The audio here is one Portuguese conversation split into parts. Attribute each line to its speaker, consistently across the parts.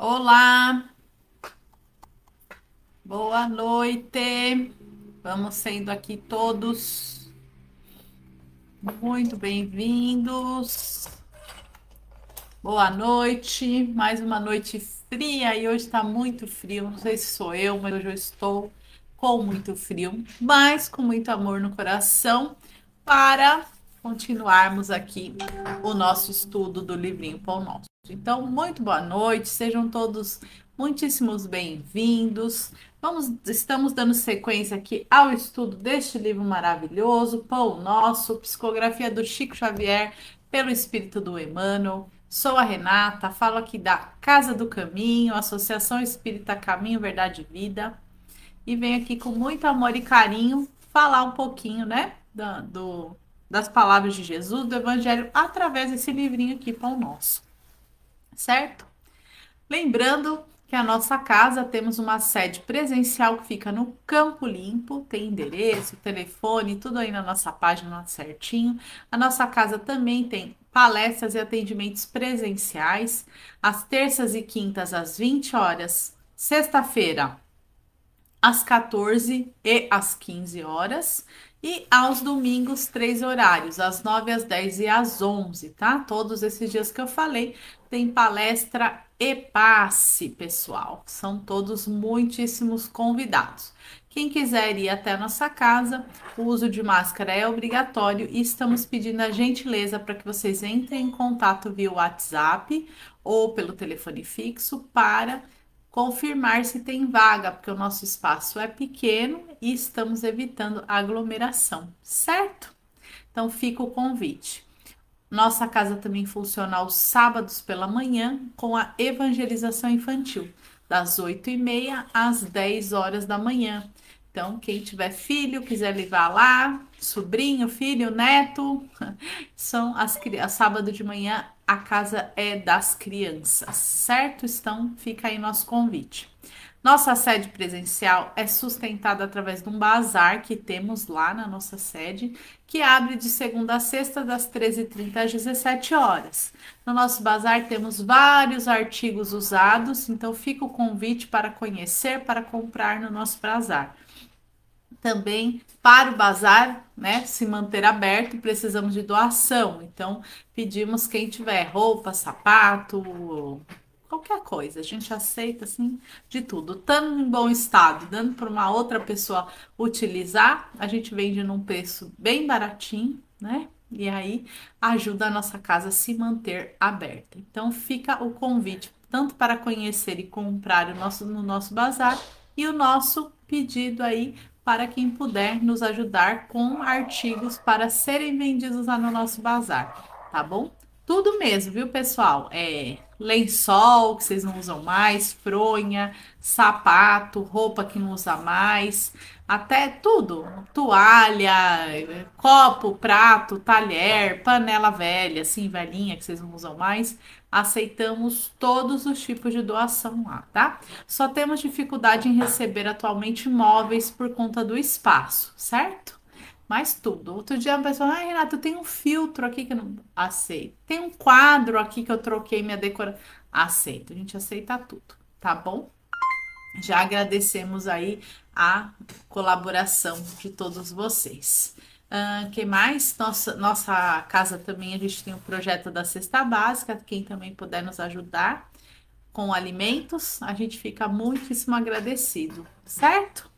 Speaker 1: Olá, boa noite. Vamos sendo aqui todos muito bem-vindos. Boa noite, mais uma noite fria e hoje está muito frio. Não sei se sou eu, mas hoje eu estou com muito frio, mas com muito amor no coração para continuarmos aqui o nosso estudo do livrinho Pão Nosso. Então, muito boa noite, sejam todos muitíssimos bem-vindos. Estamos dando sequência aqui ao estudo deste livro maravilhoso, Pão Nosso, psicografia do Chico Xavier pelo Espírito do Emmanuel. Sou a Renata, falo aqui da Casa do Caminho, Associação Espírita Caminho, Verdade e Vida, e venho aqui com muito amor e carinho falar um pouquinho, né, das palavras de Jesus, do Evangelho, através desse livrinho aqui, Pão Nosso, certo? Lembrando que a nossa casa temos uma sede presencial que fica no Campo Limpo, tem endereço, telefone, tudo aí na nossa página certinho. A nossa casa também tem palestras e atendimentos presenciais, às terças e quintas às 20 horas, sexta-feira às 14 e às 15 horas. E aos domingos, 3 horários, às 9, às 10 e às 11, tá? Todos esses dias que eu falei, tem palestra e passe, pessoal. São todos muitíssimos convidados. Quem quiser ir até a nossa casa, o uso de máscara é obrigatório e estamos pedindo a gentileza para que vocês entrem em contato via WhatsApp ou pelo telefone fixo para confirmar se tem vaga, porque o nosso espaço é pequeno e estamos evitando aglomeração, certo? Então fica o convite. Nossa casa também funciona aos sábados pela manhã com a evangelização infantil, das 8h30 às 10 horas da manhã. Então, quem tiver filho, quiser levar lá, sobrinho, filho, neto, são sábado de manhã a casa é das crianças, certo? Então, fica aí nosso convite. Nossa sede presencial é sustentada através de um bazar que temos lá na nossa sede, que abre de segunda a sexta, das 13h30 às 17 horas. No nosso bazar temos vários artigos usados, então fica o convite para conhecer, para comprar no nosso bazar. Também para o bazar, né, se manter aberto, precisamos de doação. Então, pedimos quem tiver roupa, sapato, qualquer coisa. A gente aceita assim de tudo, estando em bom estado, dando para uma outra pessoa utilizar, a gente vende num preço bem baratinho, né? E aí ajuda a nossa casa a se manter aberta. Então fica o convite tanto para conhecer e comprar no nosso bazar e o nosso pedido aí para quem puder nos ajudar com artigos para serem vendidos lá no nosso bazar, tá bom? Tudo mesmo, viu, pessoal? Lençol que vocês não usam mais, fronha, sapato, roupa que não usa mais, até tudo, toalha, copo, prato, talher, panela velha, assim, velhinha que vocês não usam mais. Aceitamos todos os tipos de doação lá, tá? Só temos dificuldade em receber atualmente móveis por conta do espaço, certo? Mas tudo. Outro dia uma pessoa, ai, Renata, tem um filtro aqui que eu não aceito. Tem um quadro aqui que eu troquei minha decoração. Aceito, a gente aceita tudo, tá bom? Já agradecemos aí a colaboração de todos vocês. Que mais? Nossa casa também, a gente tem o projeto da cesta básica, quem também puder nos ajudar com alimentos, a gente fica muitíssimo agradecido, certo?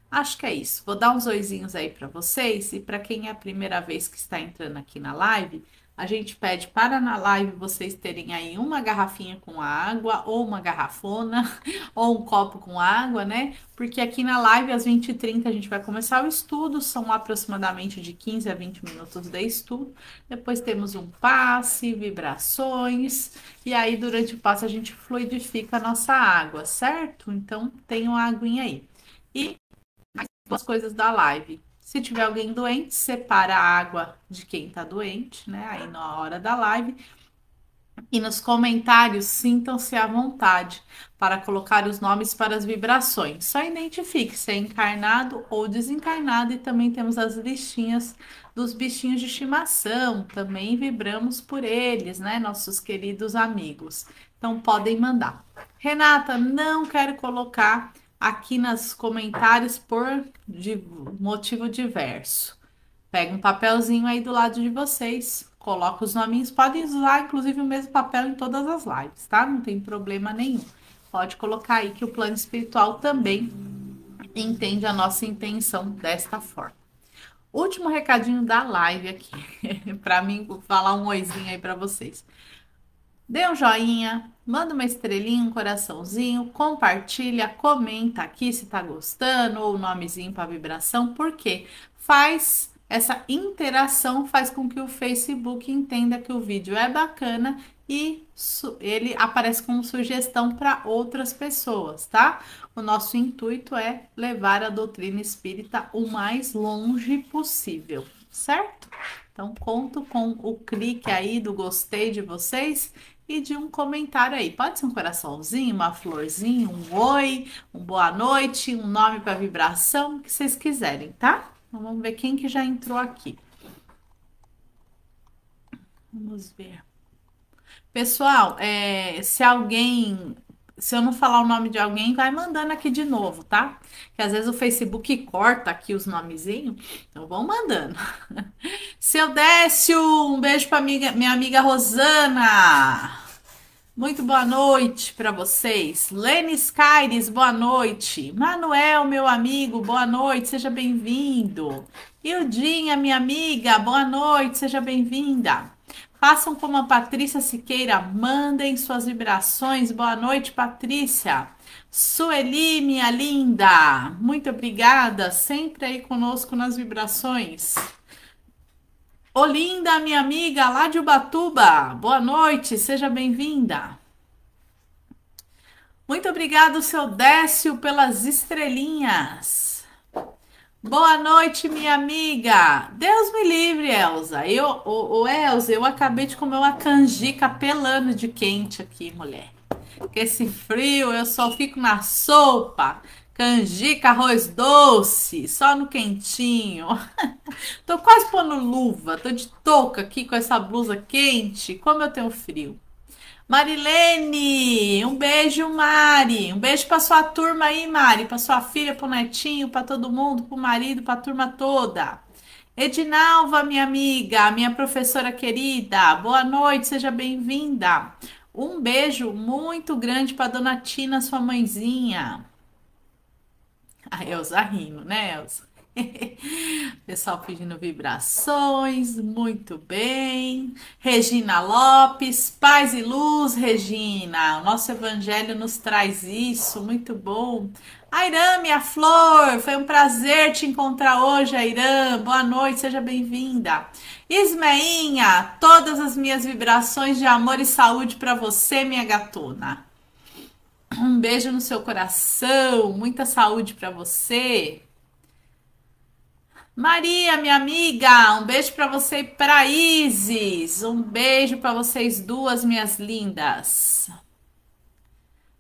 Speaker 1: Acho que é isso. Vou dar uns oizinhos aí para vocês e para quem é a primeira vez que está entrando aqui na live, a gente pede para na live vocês terem aí uma garrafinha com água ou uma garrafona ou um copo com água, né? Porque aqui na live às 20h30 a gente vai começar o estudo, são aproximadamente de 15 a 20 minutos de estudo. Depois temos um passe, vibrações e aí durante o passe a gente fluidifica a nossa água, certo? Então tem uma aguinha aí. E as coisas da live. Se tiver alguém doente, separa a água de quem tá doente, né? Aí na hora da live. E nos comentários, sintam-se à vontade para colocar os nomes para as vibrações. Só identifique se é encarnado ou desencarnado. E também temos as listinhas dos bichinhos de estimação. Também vibramos por eles, né? Nossos queridos amigos. Então podem mandar. Renata, não quero colocar aqui nos comentários por motivo diverso. Pega um papelzinho aí do lado de vocês, coloca os nominhos. Podem usar, inclusive, o mesmo papel em todas as lives, tá? Não tem problema nenhum. Pode colocar aí que o plano espiritual também entende a nossa intenção desta forma. Último recadinho da live aqui, para mim falar um oizinho aí para vocês. Dê um joinha, manda uma estrelinha, um coraçãozinho, compartilha, comenta aqui se tá gostando, ou o nomezinho para vibração, porque faz essa interação, faz com que o Facebook entenda que o vídeo é bacana e ele aparece como sugestão para outras pessoas, tá? O nosso intuito é levar a doutrina espírita o mais longe possível, certo? Então, conto com o clique aí do gostei de vocês e de um comentário aí. Pode ser um coraçãozinho, uma florzinha, um oi, um boa noite, um nome para vibração, o que vocês quiserem, tá? Então, vamos ver quem que já entrou aqui. Vamos ver. Pessoal, se eu não falar o nome de alguém, vai mandando aqui de novo, tá? Que às vezes o Facebook corta aqui os nomezinhos, então vão mandando. Seu Décio, um beijo para minha amiga Rosana. Muito boa noite para vocês. Lene Skyres, boa noite. Manuel, meu amigo, boa noite, seja bem-vindo. Ildinha, minha amiga, boa noite, seja bem-vinda. Façam como a Patrícia Siqueira, mandem suas vibrações. Boa noite, Patrícia. Sueli, minha linda, muito obrigada, sempre aí conosco nas vibrações. Olinda, minha amiga, lá de Ubatuba, boa noite, seja bem-vinda. Muito obrigado, seu Décio, pelas estrelinhas. Boa noite, minha amiga. Deus me livre, Elza. Elza, eu acabei de comer uma canjica pelando de quente aqui, mulher. Com esse frio, eu só fico na sopa. Canjica, arroz doce, só no quentinho. Tô quase pondo luva, tô de touca aqui com essa blusa quente. Como eu tenho frio. Marilene, um beijo, Mari. Um beijo para sua turma aí, Mari, para sua filha, para o netinho, para todo mundo, para o marido, para a turma toda. Edinalva, minha amiga, minha professora querida, boa noite, seja bem-vinda. Um beijo muito grande para dona Tina, sua mãezinha. A Elza rindo, né, Elza? Pessoal pedindo vibrações, muito bem. Regina Lopes, paz e luz, Regina. O nosso evangelho nos traz isso, muito bom. Airã, minha flor, foi um prazer te encontrar hoje, Airã. Boa noite, seja bem-vinda. Ismeinha, todas as minhas vibrações de amor e saúde para você, minha gatona. Um beijo no seu coração, muita saúde para você. Maria, minha amiga, um beijo para você e para Isis. Um beijo para vocês duas, minhas lindas.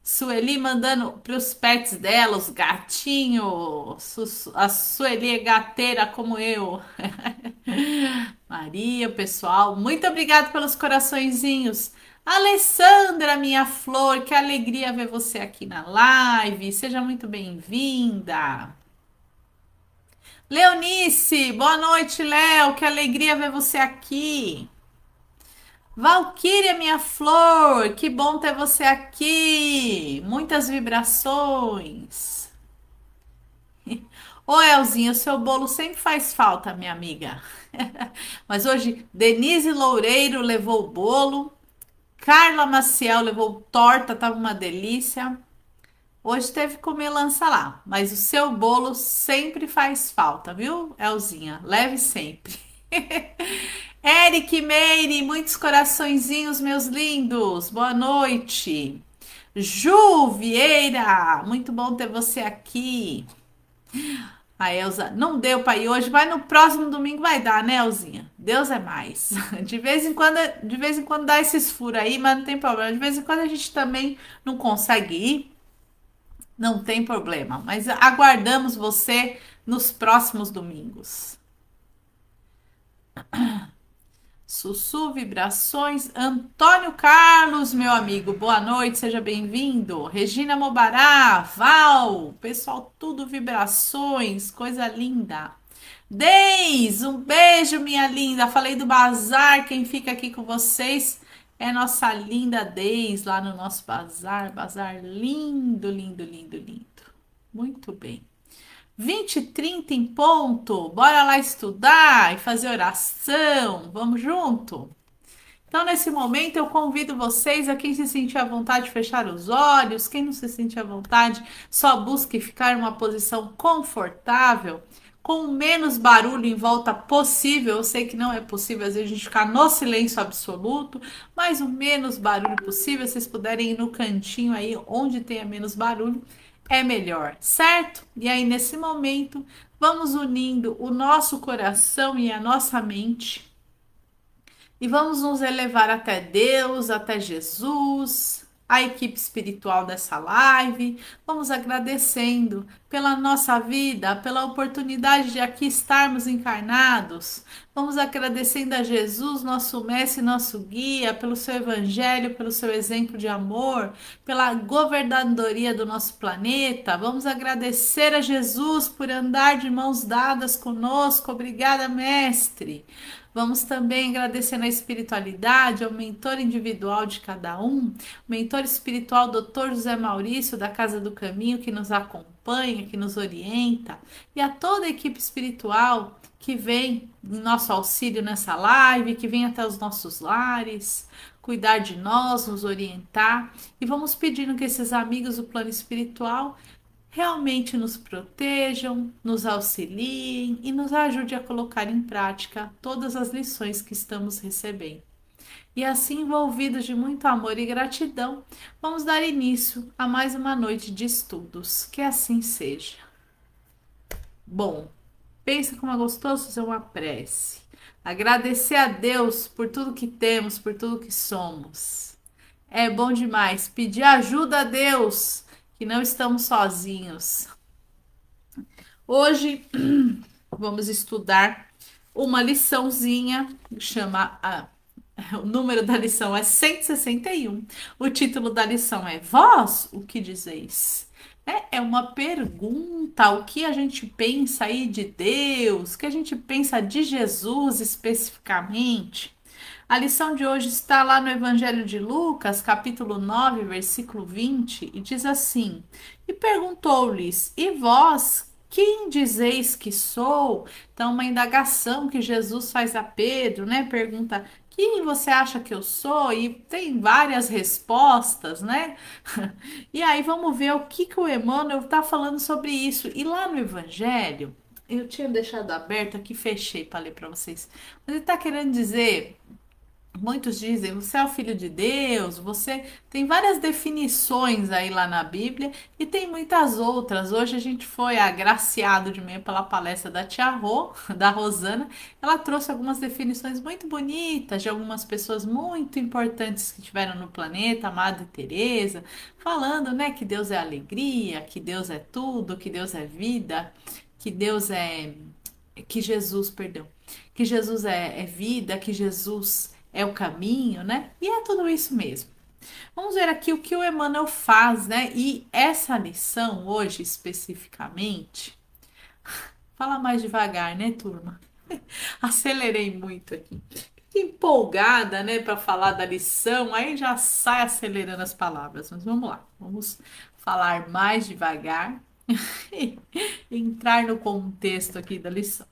Speaker 1: Sueli mandando para os pets dela, os gatinhos. A Sueli é gateira como eu. Maria, pessoal, muito obrigada pelos coraçõezinhos. Alessandra, minha flor, que alegria ver você aqui na live. Seja muito bem-vinda. Leonice, boa noite, Léo. Que alegria ver você aqui. Valquíria, minha flor, que bom ter você aqui. Muitas vibrações. Ô, Elzinha, o seu bolo sempre faz falta, minha amiga. Mas hoje, Denise Loureiro levou o bolo. Carla Maciel levou torta, tava uma delícia. Hoje teve que comer lança lá, mas o seu bolo sempre faz falta, viu, Elzinha? Leve sempre. Eric Meire, muitos coraçõezinhos, meus lindos. Boa noite. Ju Vieira, muito bom ter você aqui. A Elza, não deu para ir hoje, mas no próximo domingo vai dar, né, Elzinha? Deus é mais. De vez em quando dá esses furos aí, mas não tem problema. De vez em quando a gente também não consegue ir. Não tem problema, mas aguardamos você nos próximos domingos. Sussu Vibrações, Antônio Carlos, meu amigo, boa noite, seja bem-vindo. Regina Mobará, Val, pessoal, tudo vibrações, coisa linda. Deis, um beijo, minha linda. Falei do bazar, quem fica aqui com vocês é nossa linda Deis, lá no nosso bazar. Bazar lindo, lindo, lindo, lindo. Muito bem. 20h30 em ponto. Bora lá estudar e fazer oração. Vamos junto? Então, nesse momento, eu convido vocês a quem se sentir à vontade de fechar os olhos, quem não se sentir à vontade, só busque ficar em uma posição confortável, com o menos barulho em volta possível. Eu sei que não é possível, às vezes, a gente ficar no silêncio absoluto, mas o menos barulho possível. Se vocês puderem ir no cantinho aí, onde tenha menos barulho, é melhor, certo? E aí, nesse momento, vamos unindo o nosso coração e a nossa mente e vamos nos elevar até Deus, até Jesus, a equipe espiritual dessa live. Vamos agradecendo pela nossa vida, pela oportunidade de aqui estarmos encarnados. Vamos agradecendo a Jesus, nosso mestre, nosso guia, pelo seu evangelho, pelo seu exemplo de amor, pela governadoria do nosso planeta. Vamos agradecer a Jesus por andar de mãos dadas conosco. Obrigada, mestre. Vamos também agradecendo a espiritualidade, ao mentor individual de cada um, o mentor espiritual Dr. José Maurício, da Casa do Caminho, que nos acompanha, que nos orienta, e a toda a equipe espiritual que vem em nosso auxílio nessa live, que vem até os nossos lares, cuidar de nós, nos orientar, e vamos pedindo que esses amigos do plano espiritual realmente nos protejam, nos auxiliem e nos ajude a colocar em prática todas as lições que estamos recebendo. E assim, envolvidos de muito amor e gratidão, vamos dar início a mais uma noite de estudos. Que assim seja. Bom, pensa como é gostoso fazer uma prece. Agradecer a Deus por tudo que temos, por tudo que somos. É bom demais pedir ajuda a Deus, que não estamos sozinhos. Hoje vamos estudar uma liçãozinha, o número da lição é 161. O título da lição é Vós, o que dizeis? É uma pergunta, o que a gente pensa aí de Deus, o que a gente pensa de Jesus especificamente. A lição de hoje está lá no Evangelho de Lucas, capítulo 9, versículo 20, e diz assim: E perguntou-lhes, e vós, quem dizeis que sou? Então, uma indagação que Jesus faz a Pedro, né? Pergunta, quem você acha que eu sou? E tem várias respostas, né? E aí vamos ver o que o Emmanuel está falando sobre isso. E lá no Evangelho, eu tinha deixado aberto aqui, fechei para ler para vocês. Mas ele está querendo dizer. Muitos dizem, você é o filho de Deus, você tem várias definições aí lá na Bíblia e tem muitas outras. Hoje a gente foi agraciado de manhã pela palestra da Tia Rô, da Rosana. Ela trouxe algumas definições muito bonitas de algumas pessoas muito importantes que tiveram no planeta, a Madre Teresa, falando, né, que Deus é alegria, que Deus é tudo, que Deus é vida, que Deus é, que Jesus, perdão, que Jesus é vida, que Jesus é o caminho, né? E é tudo isso mesmo. Vamos ver aqui o que o Emmanuel faz, né? E essa lição hoje especificamente, fala mais devagar, né, turma? Acelerei muito aqui. Fiquei empolgada, né, para falar da lição, aí já sai acelerando as palavras. Mas vamos lá, vamos falar mais devagar e entrar no contexto aqui da lição.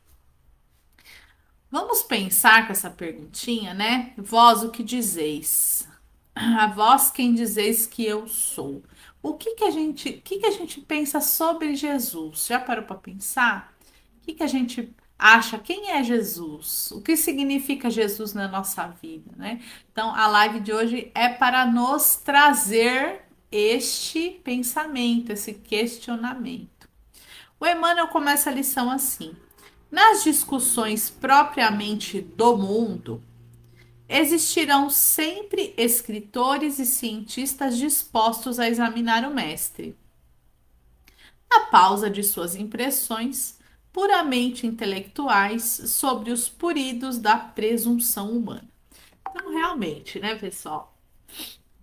Speaker 1: Vamos pensar com essa perguntinha, né? Vós o que dizeis? A vós quem dizeis que eu sou? O que a gente pensa sobre Jesus? Já parou para pensar? O que a gente acha? Quem é Jesus? O que significa Jesus na nossa vida, né? Então, a live de hoje é para nos trazer este pensamento, esse questionamento. O Emmanuel começa a lição assim: nas discussões propriamente do mundo, existirão sempre escritores e cientistas dispostos a examinar o mestre. Na pausa de suas impressões, puramente intelectuais sobre os puridos da presunção humana. Então, realmente, né, pessoal?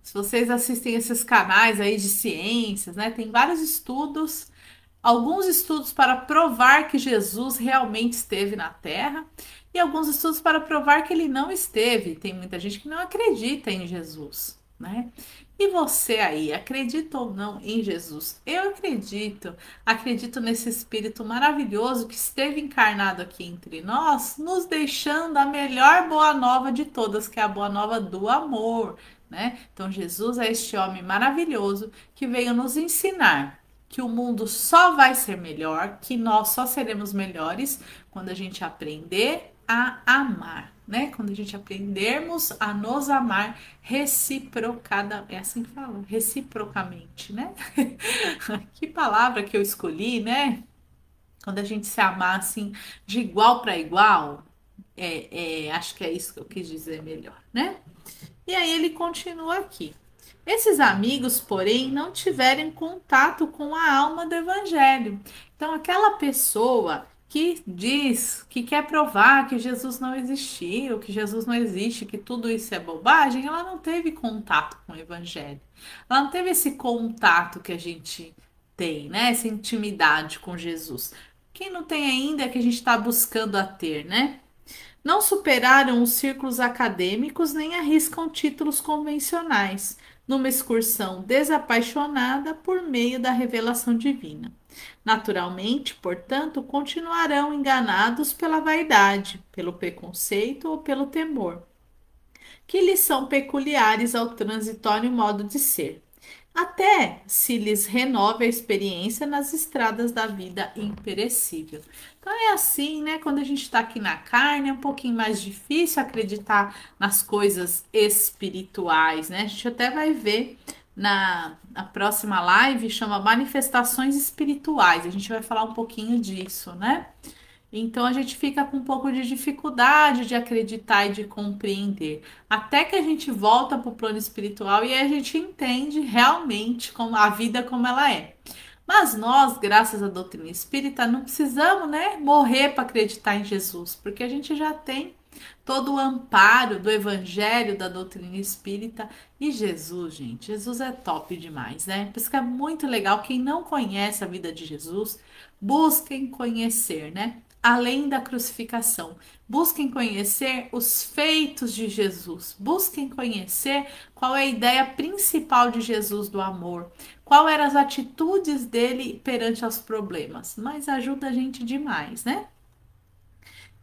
Speaker 1: Se vocês assistem esses canais aí de ciências, né, tem vários estudos, alguns estudos para provar que Jesus realmente esteve na Terra e alguns estudos para provar que ele não esteve. Tem muita gente que não acredita em Jesus, né? E você aí, acredita ou não em Jesus? Eu acredito, acredito nesse Espírito maravilhoso que esteve encarnado aqui entre nós, nos deixando a melhor boa nova de todas, que é a boa nova do amor, né? Então, Jesus é este homem maravilhoso que veio nos ensinar que o mundo só vai ser melhor, que nós só seremos melhores quando a gente aprender a amar, né? Quando a gente aprendermos a nos amar reciprocada, é assim que fala, reciprocamente, né? Que palavra que eu escolhi, né? Quando a gente se amar assim de igual para igual, acho que é isso que eu quis dizer melhor, né? E aí ele continua aqui. Esses amigos, porém, não tiveram contato com a alma do evangelho. Então, aquela pessoa que diz que quer provar que Jesus não existiu, que Jesus não existe, que tudo isso é bobagem, ela não teve contato com o evangelho. Ela não teve esse contato que a gente tem, né? Essa intimidade com Jesus. Quem não tem ainda é que a gente está buscando a ter, né? Não superaram os círculos acadêmicos nem arriscam títulos convencionais, numa excursão desapaixonada por meio da revelação divina. Naturalmente, portanto, continuarão enganados pela vaidade, pelo preconceito ou pelo temor, que lhes são peculiares ao transitório modo de ser, até se lhes renove a experiência nas estradas da vida imperecível. Então é assim, né? Quando a gente está aqui na carne, é um pouquinho mais difícil acreditar nas coisas espirituais, né? A gente até vai ver na próxima live, chama Manifestações Espirituais. A gente vai falar um pouquinho disso, né? Então a gente fica com um pouco de dificuldade de acreditar e de compreender. Até que a gente volta para o plano espiritual e a gente entende realmente como a vida como ela é. Mas nós, graças à doutrina espírita, não precisamos, né, morrer para acreditar em Jesus, porque a gente já tem todo o amparo do evangelho da doutrina espírita e Jesus, gente. Jesus é top demais, né? Por isso que é muito legal quem não conhece a vida de Jesus, busquem conhecer, né? Além da crucificação. Busquem conhecer os feitos de Jesus. Busquem conhecer qual é a ideia principal de Jesus do amor. Qual eram as atitudes dele perante os problemas. Mas ajuda a gente demais, né?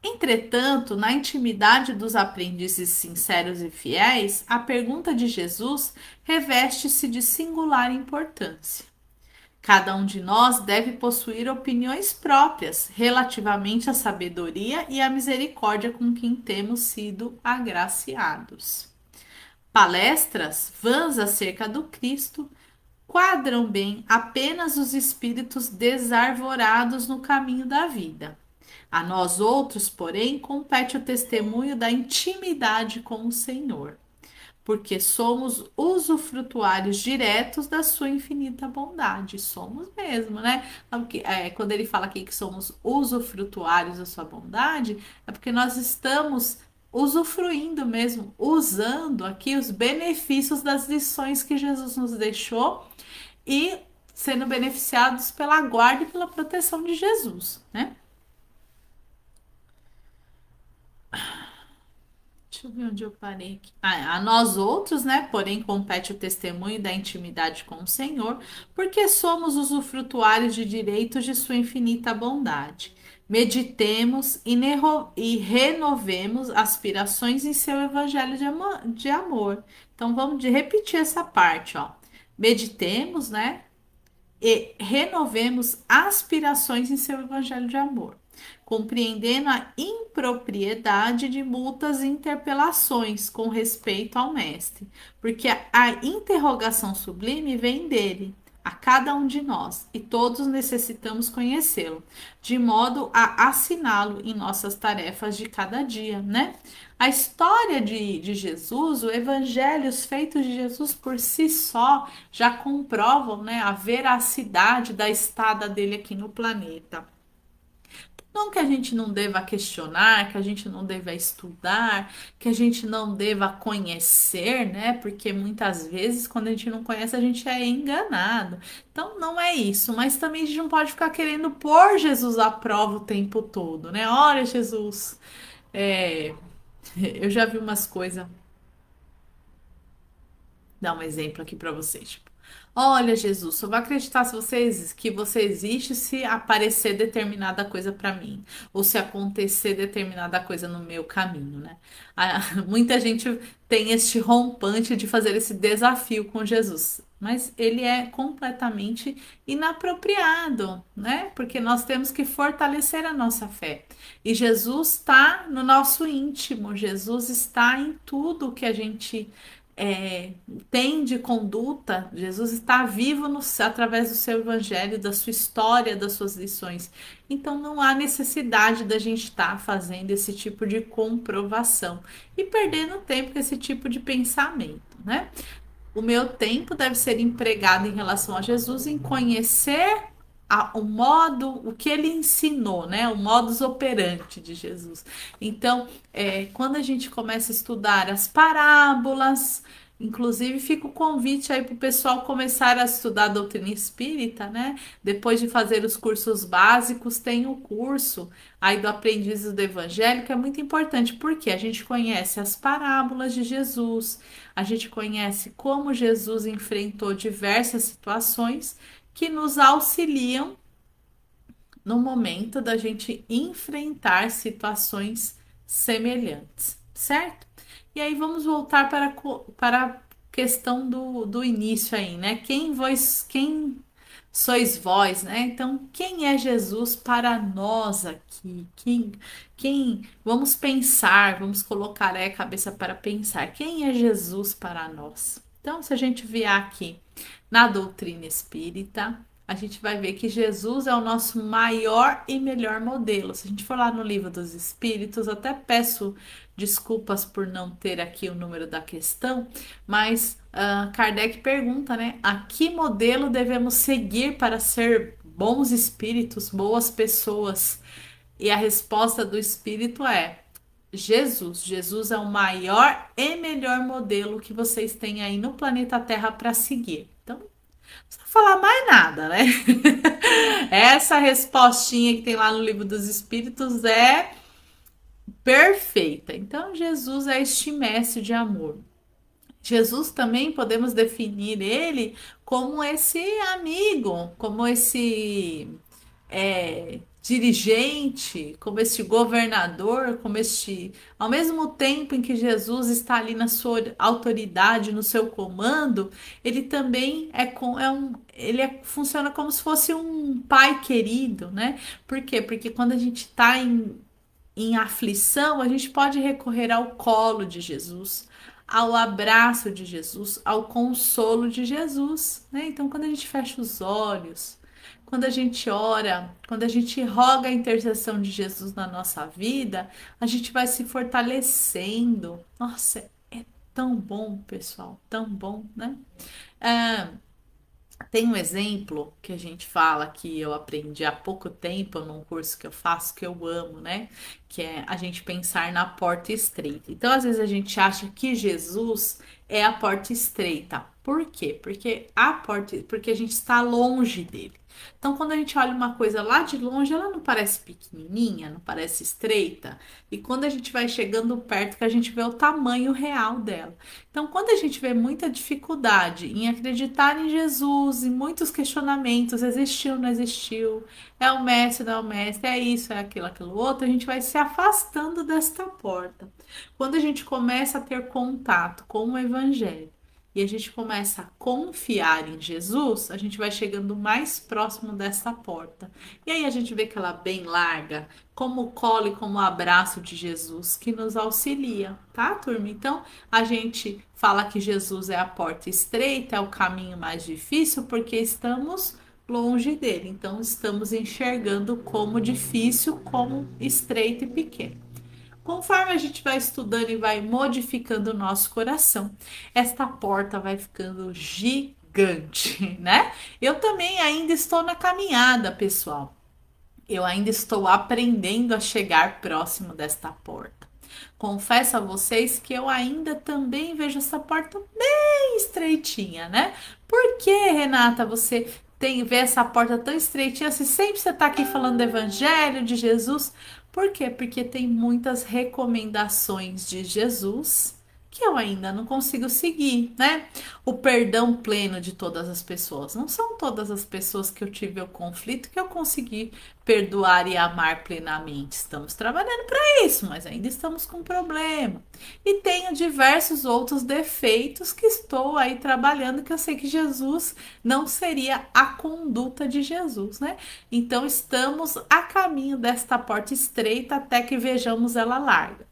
Speaker 1: Entretanto, na intimidade dos aprendizes sinceros e fiéis, a pergunta de Jesus reveste-se de singular importância. Cada um de nós deve possuir opiniões próprias relativamente à sabedoria e à misericórdia com quem temos sido agraciados. Palestras vãs acerca do Cristo quadram bem apenas os espíritos desarvorados no caminho da vida. A nós outros, porém, compete o testemunho da intimidade com o Senhor, porque somos usufrutuários diretos da sua infinita bondade. Somos mesmo, né? Quando ele fala aqui que somos usufrutuários da sua bondade, é porque nós estamos usufruindo mesmo, usando aqui os benefícios das lições que Jesus nos deixou e sendo beneficiados pela guarda e pela proteção de Jesus, né? Deixa eu ver onde eu parei aqui. A nós outros, né? Porém, compete o testemunho da intimidade com o Senhor, porque somos usufrutuários de direitos de sua infinita bondade. Meditemos e renovemos aspirações em seu evangelho de amor. Então, vamos repetir essa parte, ó. Meditemos, né? E renovemos aspirações em seu evangelho de amor, compreendendo a impropriedade de multas e interpelações com respeito ao mestre, porque a interrogação sublime vem dele, a cada um de nós, e todos necessitamos conhecê-lo, de modo a assiná-lo em nossas tarefas de cada dia, né? A história de Jesus, o evangelho, os feitos de Jesus por si só já comprovam, né, a veracidade da estada dele aqui no planeta. Não que a gente não deva questionar, que a gente não deva estudar, que a gente não deva conhecer, né? Porque muitas vezes, quando a gente não conhece, a gente é enganado. Então, não é isso. Mas também a gente não pode ficar querendo pôr Jesus à prova o tempo todo, né? Olha, Jesus, é, eu já vi umas coisas. Dar um exemplo aqui para vocês. Tipo, olha, Jesus, só vou acreditar se que você existe se aparecer determinada coisa para mim, ou se acontecer determinada coisa no meu caminho, né? Muita gente tem este rompante de fazer esse desafio com Jesus, mas ele é completamente inapropriado, né? Porque nós temos que fortalecer a nossa fé. E Jesus está no nosso íntimo, Jesus está em tudo que a gente tem de conduta. Jesus está vivo através do seu evangelho, da sua história, das suas lições. Então não há necessidade da gente estar fazendo esse tipo de comprovação e perdendo tempo com esse tipo de pensamento, né? O meu tempo deve ser empregado em relação a Jesus, em conhecer o modo, o que ele ensinou, né? O modus operandi de Jesus. Então, quando a gente começa a estudar as parábolas, inclusive fica o convite aí para o pessoal começar a estudar a doutrina espírita, né? Depois de fazer os cursos básicos, tem o curso aí do Aprendizes do Evangelho, que é muito importante, porque a gente conhece as parábolas de Jesus, a gente conhece como Jesus enfrentou diversas situações que nos auxiliam no momento da gente enfrentar situações semelhantes, certo? E aí vamos voltar para a questão do início aí, né? Quem sois vós, né? Então, quem é Jesus para nós aqui? Vamos pensar, vamos colocar a cabeça para pensar. Quem é Jesus para nós? Então, se a gente vier aqui na doutrina espírita, a gente vai ver que Jesus é o nosso maior e melhor modelo. Se a gente for lá no livro dos Espíritos, até peço desculpas por não ter aqui o número da questão, mas Kardec pergunta, né? A que modelo devemos seguir para ser bons espíritos, boas pessoas? E a resposta do Espírito é Jesus. Jesus é o maior e melhor modelo que vocês têm aí no planeta Terra para seguir. Então, não precisa falar mais nada, né? Essa respostinha que tem lá no livro dos Espíritos é perfeita. Então, Jesus é este mestre de amor. Jesus também podemos definir ele como esse amigo, como esse dirigente, como este governador, como este, ao mesmo tempo em que Jesus está ali na sua autoridade, no seu comando, ele também funciona como se fosse um pai querido, né? Por quê? Porque quando a gente está em aflição, a gente pode recorrer ao colo de Jesus, ao abraço de Jesus, ao consolo de Jesus, né? Então, quando a gente fecha os olhos, quando a gente ora, quando a gente roga a intercessão de Jesus na nossa vida, a gente vai se fortalecendo. Nossa, é tão bom, pessoal, tão bom, né? Ah, tem um exemplo que a gente fala que eu aprendi há pouco tempo num curso que eu faço que eu amo, né? Que é a gente pensar na porta estreita. Então, às vezes a gente acha que Jesus é a porta estreita. Por quê? Porque a gente está longe dele. Então, quando a gente olha uma coisa lá de longe, ela não parece pequenininha, não parece estreita. E quando a gente vai chegando perto, que a gente vê o tamanho real dela. Então, quando a gente vê muita dificuldade em acreditar em Jesus, em muitos questionamentos, existiu, não existiu, é o mestre, não é o mestre, é isso, é aquilo, aquilo outro, a gente vai se afastando desta porta. Quando a gente começa a ter contato com o Evangelho e a gente começa a confiar em Jesus, a gente vai chegando mais próximo dessa porta. E aí a gente vê que ela é bem larga, como o colo e como o abraço de Jesus que nos auxilia, tá, turma? Então, a gente fala que Jesus é a porta estreita, é o caminho mais difícil, porque estamos longe dele. Então, estamos enxergando como difícil, como estreito e pequeno. Conforme a gente vai estudando e vai modificando o nosso coração, esta porta vai ficando gigante, né? Eu também ainda estou na caminhada, pessoal. Eu ainda estou aprendendo a chegar próximo desta porta. Confesso a vocês que eu ainda também vejo essa porta bem estreitinha, né? Por que, Renata, você vê essa porta tão estreitinha se sempre você está aqui falando do Evangelho de Jesus? Por quê? Porque tem muitas recomendações de Jesus que eu ainda não consigo seguir, né? O perdão pleno de todas as pessoas. Não são todas as pessoas que eu tive o conflito que eu consegui perdoar e amar plenamente. Estamos trabalhando para isso, mas ainda estamos com problema. E tenho diversos outros defeitos que estou aí trabalhando, que eu sei que Jesus não seria a conduta de Jesus, né? Então estamos a caminho desta porta estreita até que vejamos ela larga.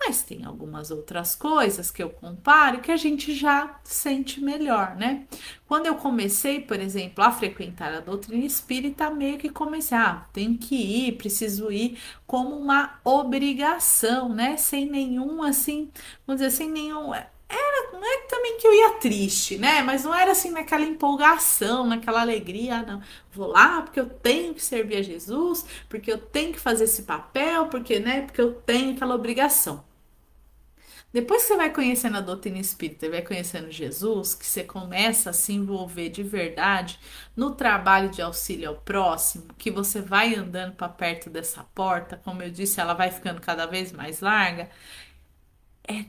Speaker 1: Mas tem algumas outras coisas que eu comparo que a gente já sente melhor, né? Quando eu comecei, por exemplo, a frequentar a doutrina espírita, meio que comecei, tenho que ir, preciso ir como uma obrigação, né? Sem nenhum, assim, vamos dizer, sem nenhum. Não é também que eu ia triste, né? Mas não era assim naquela empolgação, naquela alegria, não. Vou lá porque eu tenho que servir a Jesus, porque eu tenho que fazer esse papel, porque, né? Porque eu tenho aquela obrigação. Depois que você vai conhecendo a doutrina espírita e vai conhecendo Jesus, que você começa a se envolver de verdade no trabalho de auxílio ao próximo, que você vai andando para perto dessa porta, como eu disse, ela vai ficando cada vez mais larga, é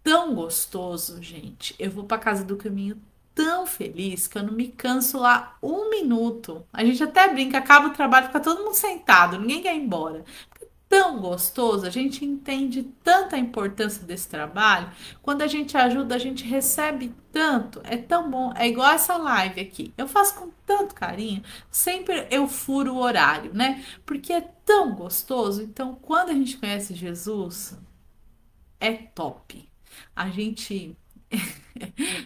Speaker 1: tão gostoso, gente. Eu vou para casa do caminho tão feliz que eu não me canso lá um minuto. A gente até brinca, acaba o trabalho, fica todo mundo sentado, ninguém quer ir embora. Tão gostoso, a gente entende tanta importância desse trabalho. Quando a gente ajuda, a gente recebe tanto, é tão bom. É igual essa live aqui. Eu faço com tanto carinho, sempre eu furo o horário, né? Porque é tão gostoso. Então, quando a gente conhece Jesus, é top. A gente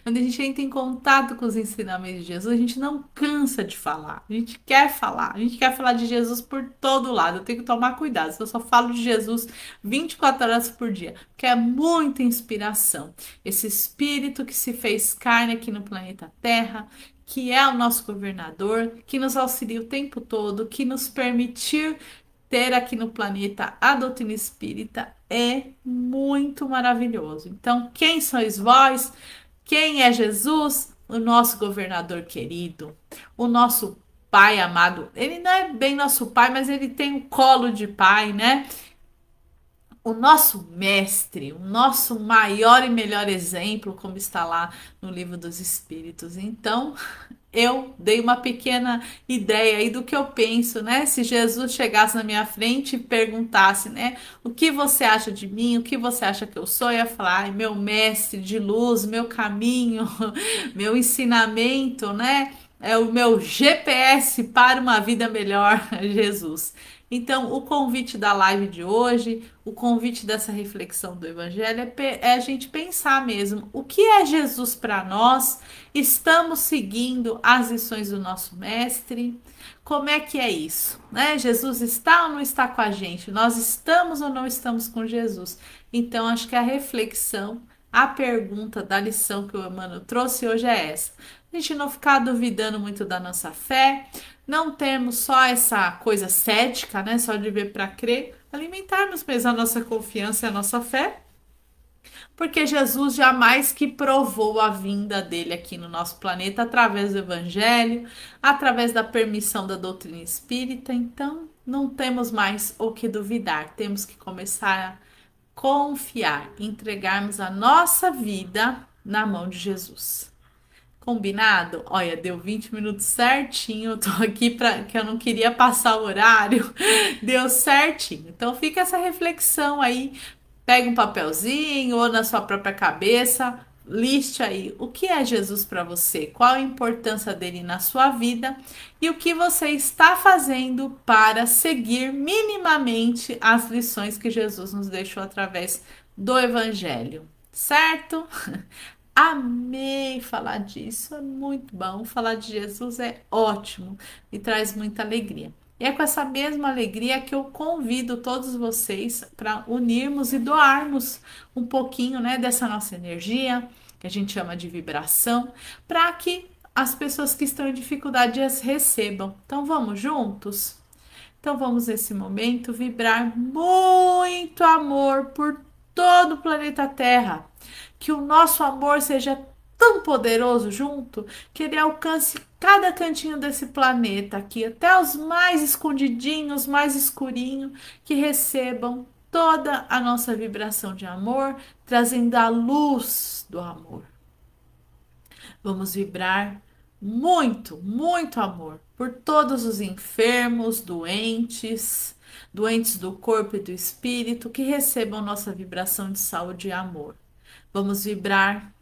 Speaker 1: quando a gente entra em contato com os ensinamentos de Jesus, a gente não cansa de falar. A gente quer falar. A gente quer falar de Jesus por todo lado. Eu tenho que tomar cuidado. Se eu só falo de Jesus 24 horas por dia, porque é muita inspiração. Esse espírito que se fez carne aqui no planeta Terra, que é o nosso governador, que nos auxilia o tempo todo, que nos permitiu ter aqui no planeta a doutrina espírita é muito maravilhoso. Então, quem sois vós? Quem é Jesus? O nosso governador querido, o nosso pai amado. Ele não é bem nosso pai, mas ele tem um colo de pai, né? O nosso mestre, o nosso maior e melhor exemplo, como está lá no Livro dos Espíritos. Então, eu dei uma pequena ideia aí do que eu penso, né? Se Jesus chegasse na minha frente e perguntasse, né? O que você acha de mim? O que você acha que eu sou? Eu ia falar, ai, meu mestre de luz, meu caminho, meu ensinamento, né? É o meu GPS para uma vida melhor, Jesus. Então, o convite da live de hoje, o convite dessa reflexão do Evangelho é a gente pensar mesmo o que é Jesus para nós. Estamos seguindo as lições do nosso mestre? Como é que é isso? Né? Jesus está ou não está com a gente? Nós estamos ou não estamos com Jesus? Então, acho que a reflexão, a pergunta da lição que o Emmanuel trouxe hoje é essa. A gente não ficar duvidando muito da nossa fé, não temos só essa coisa cética, né? Só de ver para crer, alimentarmos mesmo a nossa confiança e a nossa fé, porque Jesus jamais que provou a vinda dele aqui no nosso planeta através do Evangelho, através da permissão da doutrina espírita. Então, não temos mais o que duvidar, temos que começar a confiar, entregarmos a nossa vida na mão de Jesus. Combinado? Olha, deu 20 minutos certinho. Eu tô aqui para que eu não queria passar o horário. Deu certinho. Então fica essa reflexão aí. Pega um papelzinho ou na sua própria cabeça, liste aí o que é Jesus para você, qual a importância dele na sua vida e o que você está fazendo para seguir minimamente as lições que Jesus nos deixou através do Evangelho, certo? Amei falar disso, é muito bom. Falar de Jesus é ótimo e traz muita alegria. E é com essa mesma alegria que eu convido todos vocês para unirmos e doarmos um pouquinho, né, dessa nossa energia, que a gente chama de vibração, para que as pessoas que estão em dificuldade as recebam. Então vamos juntos? Então vamos nesse momento vibrar muito amor por todo o planeta Terra. Que o nosso amor seja tão poderoso junto que ele alcance cada cantinho desse planeta aqui, até os mais escondidinhos, mais escurinhos, que recebam toda a nossa vibração de amor, trazendo a luz do amor. Vamos vibrar muito, muito amor por todos os enfermos, doentes, doentes do corpo e do espírito que recebam nossa vibração de saúde e amor. Vamos vibrar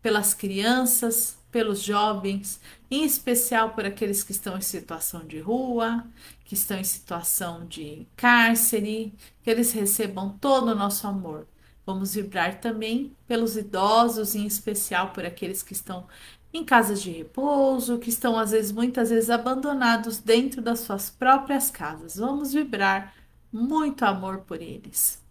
Speaker 1: pelas crianças, pelos jovens, em especial por aqueles que estão em situação de rua, que estão em situação de cárcere, que eles recebam todo o nosso amor. Vamos vibrar também pelos idosos, em especial por aqueles que estão em casas de repouso, que estão às vezes, muitas vezes abandonados dentro das suas próprias casas. Vamos vibrar muito amor por eles.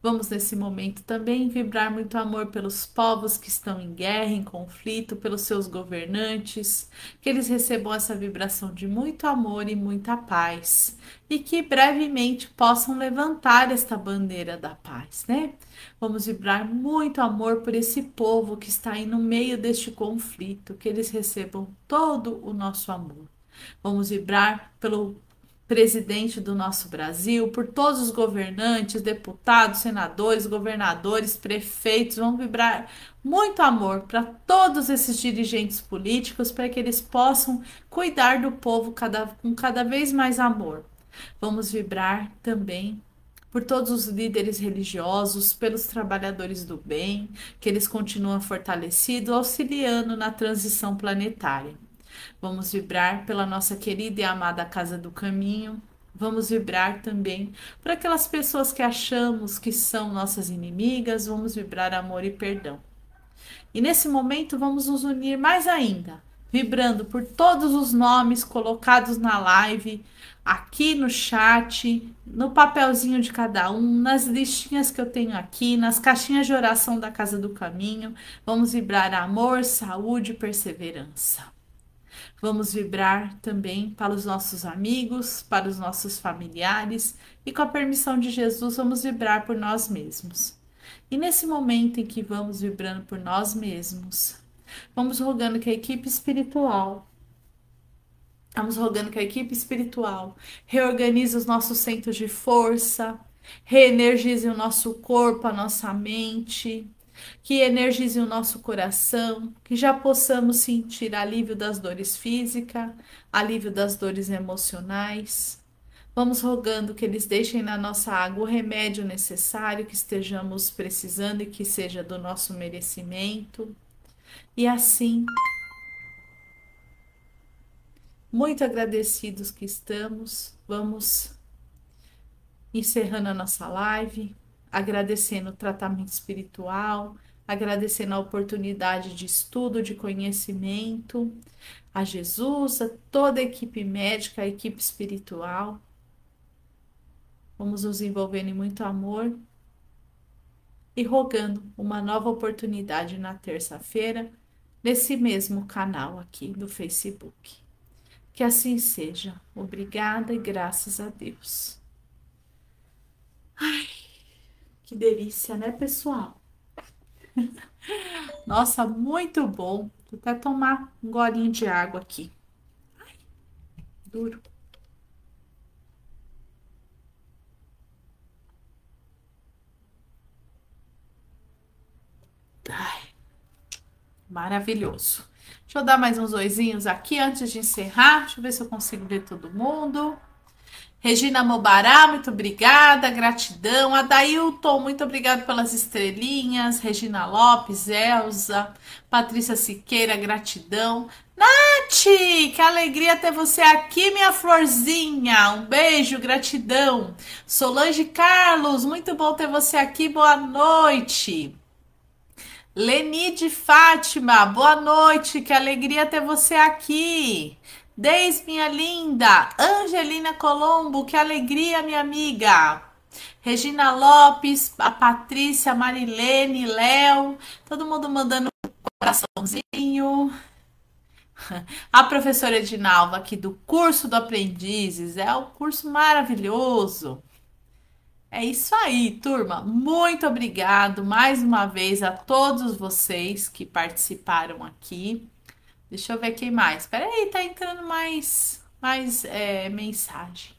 Speaker 1: Vamos nesse momento também vibrar muito amor pelos povos que estão em guerra, em conflito, pelos seus governantes, que eles recebam essa vibração de muito amor e muita paz, e que brevemente possam levantar esta bandeira da paz, né? Vamos vibrar muito amor por esse povo que está aí no meio deste conflito, que eles recebam todo o nosso amor. Vamos vibrar pelo presidente do nosso Brasil, por todos os governantes, deputados, senadores, governadores, prefeitos. Vamos vibrar muito amor para todos esses dirigentes políticos, para que eles possam cuidar do povo com cada vez mais amor. Vamos vibrar também por todos os líderes religiosos, pelos trabalhadores do bem, que eles continuam fortalecidos, auxiliando na transição planetária. Vamos vibrar pela nossa querida e amada Casa do Caminho. Vamos vibrar também por aquelas pessoas que achamos que são nossas inimigas. Vamos vibrar amor e perdão. E nesse momento vamos nos unir mais ainda, vibrando por todos os nomes colocados na live, aqui no chat, no papelzinho de cada um, nas listinhas que eu tenho aqui, nas caixinhas de oração da Casa do Caminho. Vamos vibrar amor, saúde e perseverança. Vamos vibrar também para os nossos amigos, para os nossos familiares e, com a permissão de Jesus, vamos vibrar por nós mesmos. E nesse momento em que vamos vibrando por nós mesmos, vamos rogando que a equipe espiritual, reorganize os nossos centros de força, reenergize o nosso corpo, a nossa mente, que energize o nosso coração, que já possamos sentir alívio das dores físicas, alívio das dores emocionais. Vamos rogando que eles deixem na nossa água o remédio necessário que estejamos precisando e que seja do nosso merecimento. E assim, muito agradecidos que estamos, vamos encerrando a nossa live, agradecendo o tratamento espiritual, agradecendo a oportunidade de estudo, de conhecimento, a Jesus, a toda a equipe médica, a equipe espiritual. Vamos nos envolvendo em muito amor e rogando uma nova oportunidade na terça-feira, nesse mesmo canal aqui do Facebook. Que assim seja. Obrigada e graças a Deus. Ai, que delícia, né, pessoal? Nossa, muito bom. Vou até tomar um golinho de água aqui. Ai, duro. Ai, maravilhoso. Deixa eu dar mais uns oizinhos aqui antes de encerrar. Deixa eu ver se eu consigo ver todo mundo. Regina Mobará, muito obrigada, gratidão. Adailton, muito obrigado pelas estrelinhas. Regina Lopes, Elza, Patrícia Siqueira, gratidão. Nath, que alegria ter você aqui, minha florzinha. Um beijo, gratidão. Solange Carlos, muito bom ter você aqui, boa noite. Leni de Fátima, boa noite, que alegria ter você aqui. Deis, minha linda. Angelina Colombo, que alegria, minha amiga. Regina Lopes, a Patrícia, Marilene, Léo, todo mundo mandando um coraçãozinho. A professora Edinalva aqui do curso do Aprendizes, é um curso maravilhoso. É isso aí, turma. Muito obrigado mais uma vez a todos vocês que participaram aqui. Deixa eu ver quem mais. Espera aí, tá entrando mais mensagem.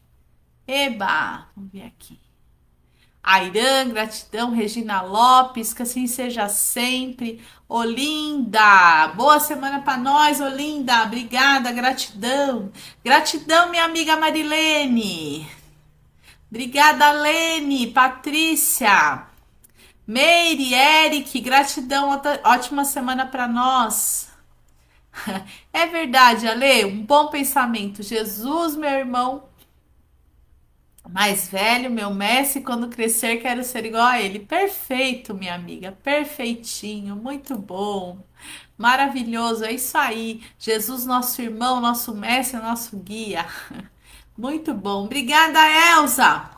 Speaker 1: Eba, vamos ver aqui. Airan, gratidão. Regina Lopes, que assim seja sempre. Olinda, boa semana para nós, Olinda. Obrigada, gratidão. Gratidão, minha amiga Marilene. Obrigada, Lene, Patrícia, Meire, Eric, gratidão. Ótima semana para nós. É verdade, Ale, um bom pensamento. Jesus, meu irmão mais velho, meu mestre, quando crescer quero ser igual a ele. Perfeito, minha amiga, perfeitinho, muito bom, maravilhoso, é isso aí. Jesus, nosso irmão, nosso mestre, nosso guia. Muito bom. Obrigada, Elza.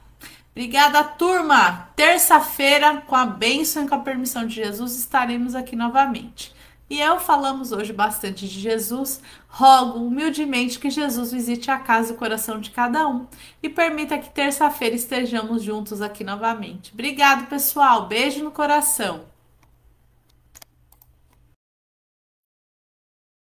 Speaker 1: Obrigada, turma. Terça-feira, com a bênção e com a permissão de Jesus, estaremos aqui novamente. E eu falamos hoje bastante de Jesus. Rogo humildemente que Jesus visite a casa e o coração de cada um e permita que terça-feira estejamos juntos aqui novamente. Obrigado, pessoal. Beijo no coração.